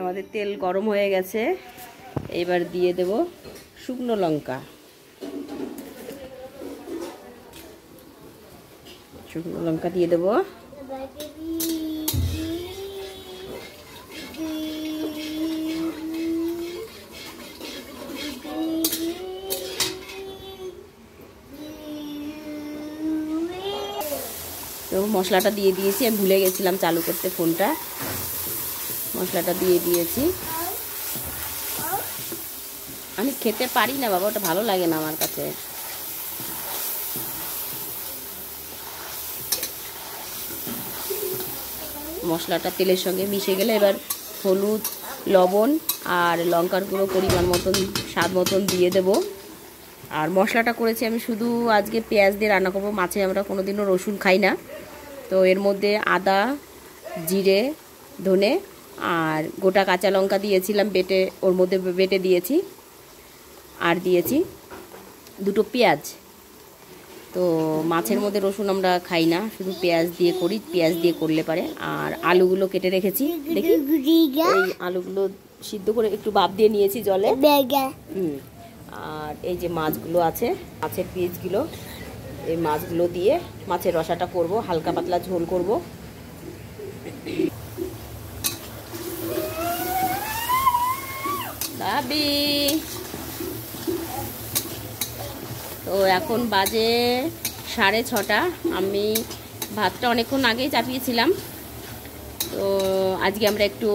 আমাদের তেল গরম হয়ে গেছে, এবার দিয়ে দেব শুকনো লঙ্কা। শুকনো লঙ্কা দিয়ে দেব। তো মশলাটা দিয়ে দিয়েছি, আমি ভুলে গেছিলাম চালু করতে ফোনটা। মশলাটা দিয়ে দিয়েছি। আমি খেতে পারি না বাবা, ওটা ভালো লাগে না আমার কাছে। মশলাটা তেলের সঙ্গে মিশে গেলে এবার হলুদ, লবণ আর লঙ্কার গুঁড়ো পরিমাণ মতন, স্বাদ মতন দিয়ে দেব। আর মশলাটা করেছি আমি শুধু আজকে পেঁয়াজ দিয়ে রান্না করব। মাছে আমরা কোনোদিনও রসুন খাই না। তো এর মধ্যে আদা, জিরে, ধনে আর গোটা কাঁচা লঙ্কা দিয়েছিলাম বেটে, ওর মধ্যে বেটে দিয়েছি। আর দিয়েছি দুটো পেঁয়াজ। তো মাছের মধ্যে রসুন আমরা খাই না, শুধু পেঁয়াজ দিয়ে করি, পেঁয়াজ দিয়ে করলে পারে। আর আলুগুলো কেটে রেখেছি, দেখি এই আলুগুলো সিদ্ধ করে একটু ভাপ দিয়ে নিয়েছি জলে। আর এই যে মাছগুলো আছে, মাছের পিসগুলো, এই মাছগুলো দিয়ে মাছের রসাটা করব, হালকা পাতলা ঝোল করব। ভাবি তো এখন বাজে 6:30। আমি ভাতটা অনেকক্ষণ আগেই চাপিয়েছিলাম। তো আজকে আমরা একটু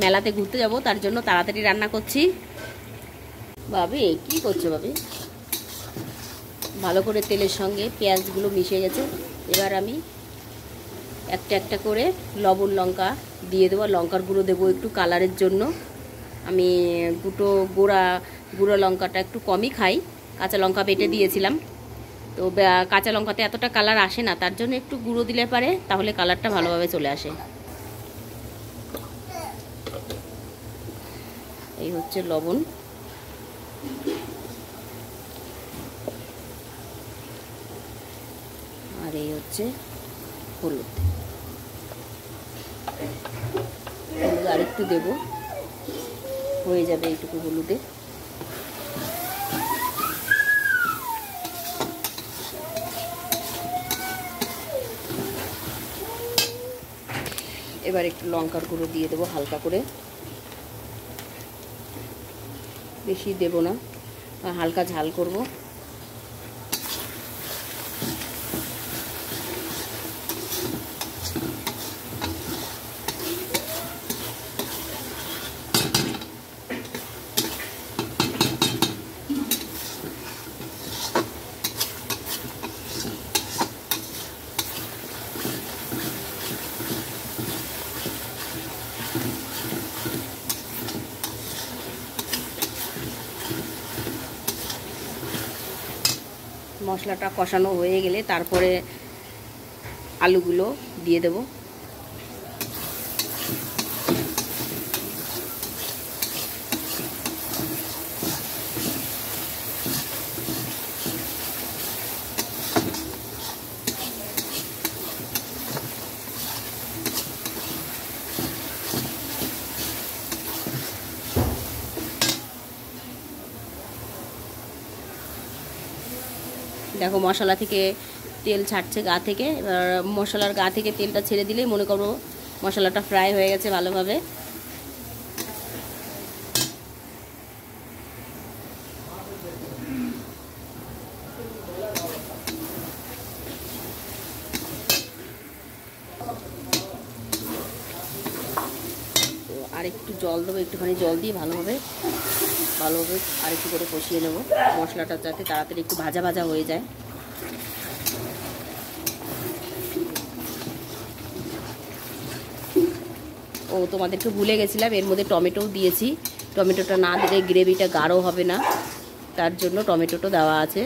মেলাতে ঘুরতে যাব, তার জন্য তাড়াতাড়ি রান্না করছি। ভাবি কি করছো ভাবি? ভালো করে তেলের সঙ্গে পেঁয়াজগুলো মিশে গেছে। এবার আমি একটা একটা করে লবণ লঙ্কা দিয়ে দেবো, লঙ্কার গুঁড়ো দেবো একটু কালারের জন্য। আমি গুঁড়ো লঙ্কাটা একটু কমই খাই, কাঁচা লঙ্কা বেটে দিয়েছিলাম। তো কাঁচা লঙ্কাতে এতটা কালার আসে না, তার জন্য একটু গুঁড়ো দিলে পারে, তাহলে কালারটা ভালোভাবে চলে আসে। এই হচ্ছে লবণ। আর এই হচ্ছে হলুদ। হলুদ আর একটু দেবো, হয়ে যাবে এইটুকু হলুদে। এবার একটু লঙ্কার গুঁড়ো দিয়ে দেবো হালকা করে, বেশি দেব না, হালকা ঝাল করব। মশলাটা কষানো হয়ে গেলে তারপরে আলুগুলো দিয়ে দেব। দেখো মশলা থেকে তেল ছাড়ছে গা থেকে। এবার মশলার গা থেকে তেলটা ছেড়ে দিলেই মনে করো মশলাটা ফ্রাই হয়ে গেছে ভালোভাবে। তো আর একটু জল দেবো, একটুখানি জল দিয়ে ভালোভাবে আর একটু করে কষিয়ে নেব, মশলাটা যাতে তাড়াতাড়ি একটু ভাজা ভাজা হয়ে যায়। ও তোমাদেরকে ভুলে গেছিলাম, এর মধ্যে টমেটোও দিয়েছি। টমেটোটা না দিলে গ্রেভিটা গাঢ় হবে না, তার জন্য টমেটোটা দেওয়া আছে।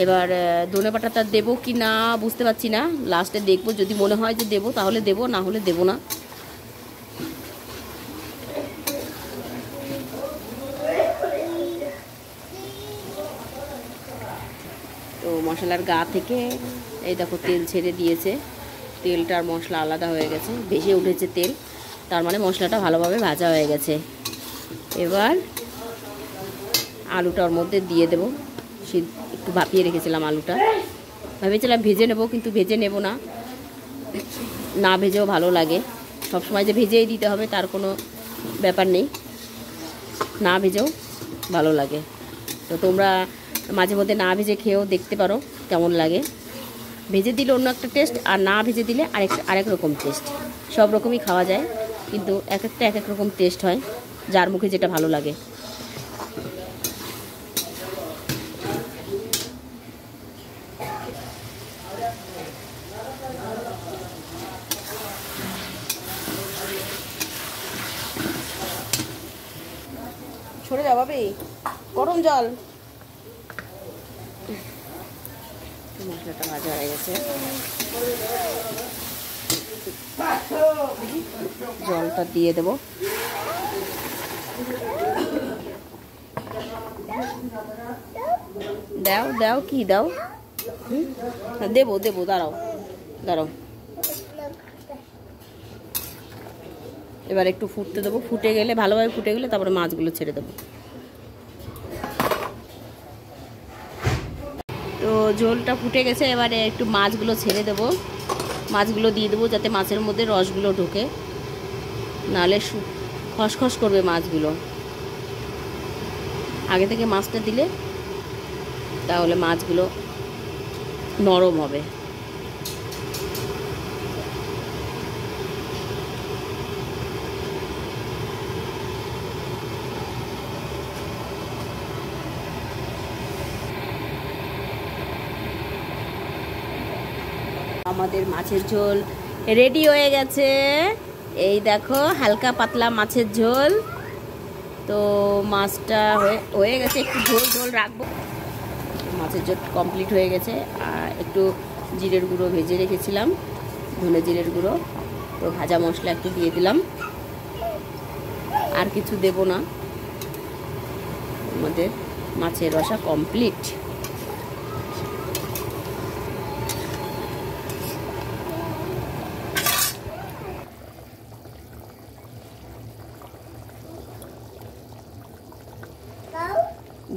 এবার ধনেপাতাটা দেবো কি না বুঝতে পারছি না, লাস্টে দেখবো। যদি মনে হয় যে দেবো তাহলে দেবো, না হলে দেবো না। তো মশলার গা থেকে এই দেখো তেল ছেড়ে দিয়েছে, তেলটার মশলা আলাদা হয়ে গেছে, ভেসে উঠেছে তেল। তার মানে মশলাটা ভালোভাবে ভাজা হয়ে গেছে। এবার আলুটা ওর মধ্যে দিয়ে দেবো। একটু ভাপিয়ে রেখেছিলাম আলুটা, ভেবেছিলাম ভেজে নেব, কিন্তু ভেজে নেব না, না ভেজেও ভালো লাগে। সবসময় যে ভেজেই দিতে হবে তার কোনো ব্যাপার নেই, না ভেজেও ভালো লাগে। তো তোমরা মাঝে মধ্যে না ভেজে খেয়েও দেখতে পারো কেমন লাগে। ভেজে দিলে অন্য একটা টেস্ট, আর না ভেজে দিলে আরেক রকম টেস্ট। সব রকমই খাওয়া যায়, কিন্তু এক একটা এক এক রকম টেস্ট হয়, যার মুখে যেটা ভালো লাগে। সরে যাও ভাবি, গরম জল। মশলাটা ভাজা হয়ে গেছে, জলটা দিয়ে দেবো। দাও দাও, কি দাও? দেবো দেবো, দাঁড়াও দাঁড়াও। এবার একটু ফুটতে দেবো, ফুটে গেলে ভালোভাবে ফুটে গেলে তারপরে মাছগুলো ছেড়ে দেবো। তো ঝোলটা ফুটে গেছে, এবারে একটু মাছগুলো ছেড়ে দেবো। মাছগুলো দিয়ে দেবো যাতে মাছের মধ্যে রসগুলো ঢোকে, নাহলে খসখস করবে মাছগুলো। আগে থেকে মাছটা দিলে তাহলে মাছগুলো নরম হবে। আমাদের মাছের ঝোল রেডি হয়ে গেছে। এই দেখো, হালকা পাতলা মাছের ঝোল। তো মাছটা হয়ে গেছে, একটু ঝোল ঝোল রাখবো। মাছের ঝোল কমপ্লিট হয়ে গেছে। আর একটু জিরের গুঁড়ো ভেজে রেখেছিলাম, ধনে জিরের গুঁড়ো, তো ভাজা মশলা একটু দিয়ে দিলাম। আর কিছু দেব না, আমাদের মাছের রসা কমপ্লিট।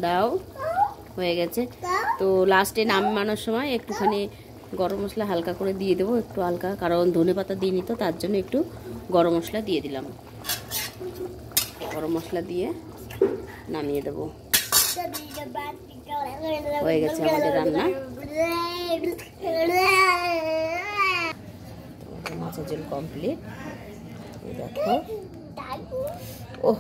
দাও, হয়ে গেছে। তো লাস্টে নামানোর সময় একটুখানি গরম মশলা হালকা করে দিয়ে দেবো, একটু হালকা, কারণ ধনে পাতা দিইনি তো, তার জন্য একটু গরম মশলা দিয়ে দিলাম। গরম মশলা দিয়ে নামিয়ে দেবো। হয়ে গেছে আমাদের রান্না। মাছের ঝোল কমপ্লিট। দেখো, ওহ।